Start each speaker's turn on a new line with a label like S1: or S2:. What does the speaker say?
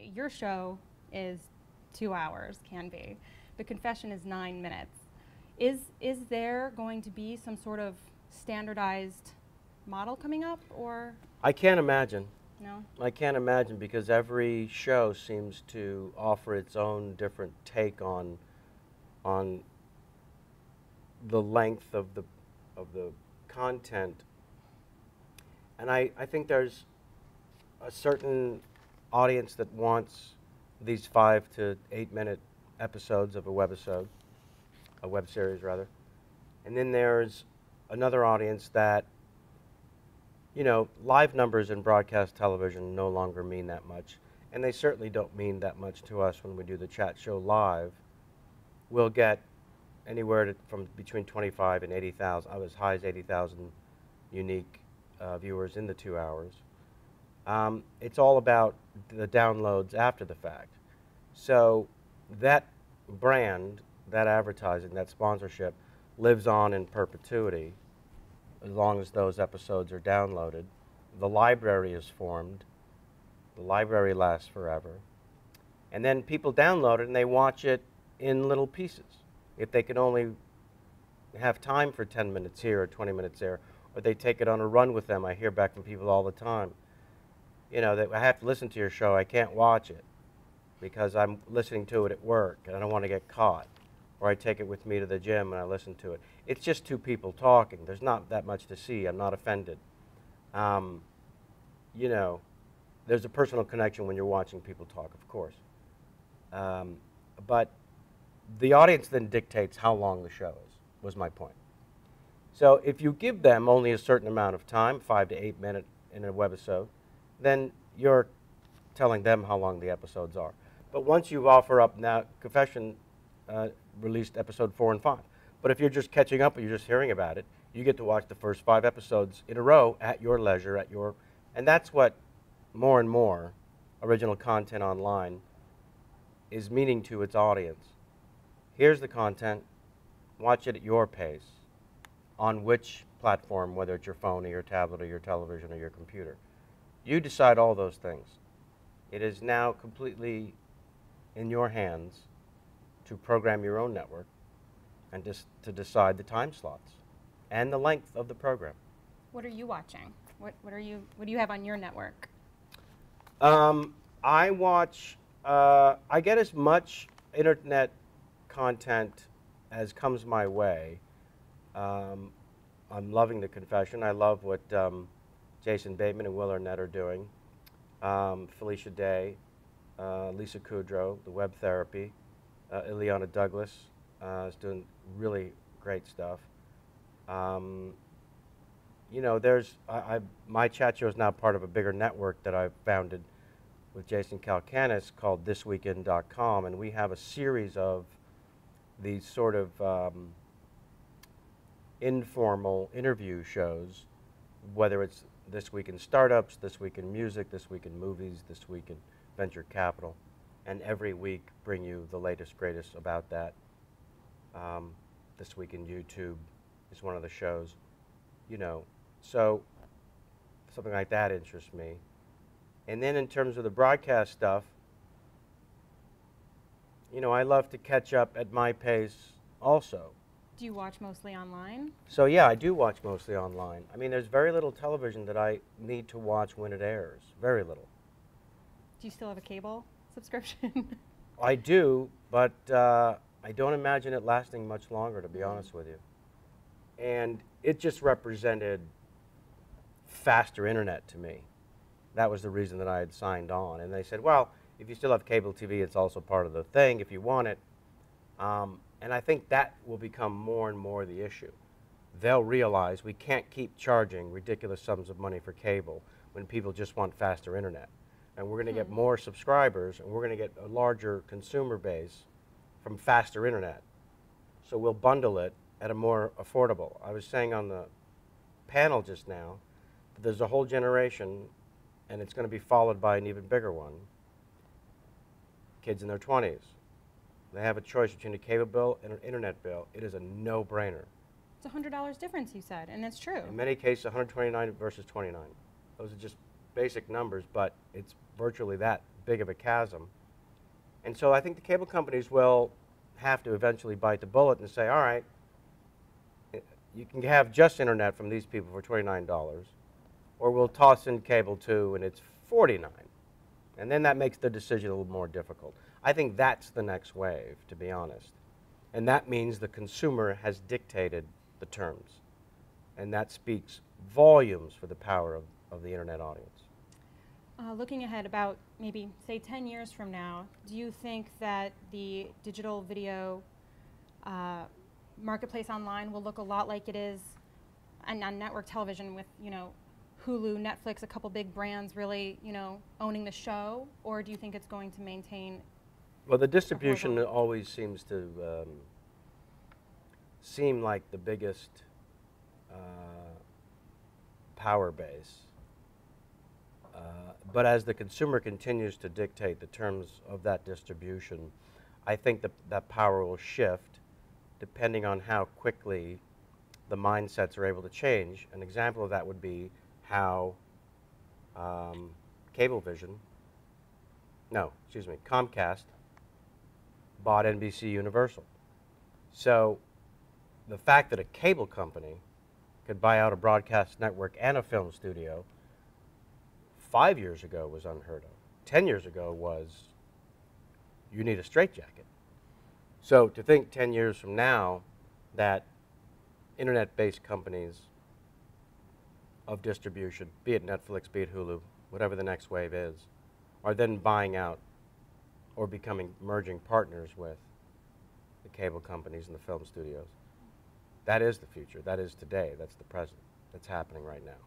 S1: your show is 2 hours, can be. The confession is 9 minutes. Is there going to be some sort of standardized model coming up, or
S2: I can't imagine.
S1: no?
S2: I can't imagine because every show seems to offer its own different take on the length of the content. And I think there's a certain audience that wants these 5 to 8 minute episodes of a webisode, a web series rather. And then there's another audience that, you know, live numbers in broadcast television no longer mean that much. And they certainly don't mean that much to us when we do the chat show live. We'll get anywhere from between 25 and 80,000, as high as 80,000 unique viewers in the 2 hours. It's all about the downloads after the fact. So that brand, that advertising, that sponsorship lives on in perpetuity as long as those episodes are downloaded. The library is formed. The library lasts forever. And then people download it and they watch it in little pieces. If they can only have time for 10 minutes here or 20 minutes there, or they take it on a run with them. I hear back from people all the time. You know, that I have to listen to your show. I can't watch it because I'm listening to it at work and I don't want to get caught. Or I take it with me to the gym and I listen to it. It's just two people talking. There's not that much to see. I'm not offended. You know, there's a personal connection when you're watching people talk, of course. But the audience then dictates how long the show is, was my point. So if you give them only a certain amount of time, 5 to 8 minutes in a webisode, then you're telling them how long the episodes are. But once you offer up now, Confession released episode 4 and 5. But if you're just catching up or you're just hearing about it, you get to watch the first 5 episodes in a row at your leisure, and that's what more and more original content online is meaning to its audience. Here's the content, watch it at your pace, on which platform, whether it's your phone or your tablet or your television or your computer. You decide all those things. It is now completely in your hands to program your own network and just to decide the time slots and the length of the program.
S1: What are you watching? What do you have on your network?
S2: I watch. I get as much internet content as comes my way. I'm loving The Confession. I love what Jason Bateman and Will Arnett are doing. Felicia Day, Lisa Kudrow, the web therapy. Ileana Douglas is doing really great stuff. You know, my chat show is now part of a bigger network that I've founded with Jason Calacanis called thisweekend.com, and we have a series of these sort of informal interview shows, whether it's This Week in Startups, This Week in Music, This Week in Movies, This Week in Venture Capital, and every week bring you the latest, greatest about that. This Week in YouTube is one of the shows, you know, so something like that interests me. And then in terms of the broadcast stuff, you know, I love to catch up at my pace also.
S1: Do you watch mostly online?
S2: So yeah, I do watch mostly online. I mean, there's very little television that I need to watch when it airs. Very little.
S1: Do you still have a cable subscription?
S2: I do, but I don't imagine it lasting much longer, to be honest with you. And it just represented faster internet to me. That was the reason that I had signed on. And they said, well, if you still have cable TV, it's also part of the thing if you want it. And I think that will become more and more the issue. They'll realize we can't keep charging ridiculous sums of money for cable when people just want faster internet. And we're going to get more subscribers, and we're going to get a larger consumer base from faster internet. So we'll bundle it at a more affordable. I was saying on the panel just now that there's a whole generation, and it's going to be followed by an even bigger one, kids in their 20s. They have a choice between a cable bill and an internet bill. It is a no-brainer.
S1: It's $100 difference, you said, and it's true.
S2: In many cases, 129 versus 29. Those are just basic numbers, but it's virtually that big of a chasm. And so I think the cable companies will have to eventually bite the bullet and say, all right, you can have just internet from these people for $29, or we'll toss in cable too and it's $49. And then that makes the decision a little more difficult. I think that's the next wave, to be honest. And that means the consumer has dictated the terms. And that speaks volumes for the power of the internet audience.
S1: Looking ahead about maybe, say, 10 years from now, do you think that the digital video marketplace online will look a lot like it is on network television with, you know, Hulu, Netflix, a couple big brands really, you know, owning the show? Or do you think it's going to maintain?
S2: Well, the distribution always seems to seem like the biggest power base. But as the consumer continues to dictate the terms of that distribution, I think that power will shift depending on how quickly the mindsets are able to change. An example of that would be how Comcast bought NBC Universal. So the fact that a cable company could buy out a broadcast network and a film studio 5 years ago was unheard of. 10 years ago was, you need a straitjacket. So to think 10 years from now that internet-based companies of distribution, be it Netflix, be it Hulu, whatever the next wave is, are then buying out or becoming merging partners with the cable companies and the film studios. That is the future. That is today. That's the present. That's happening right now.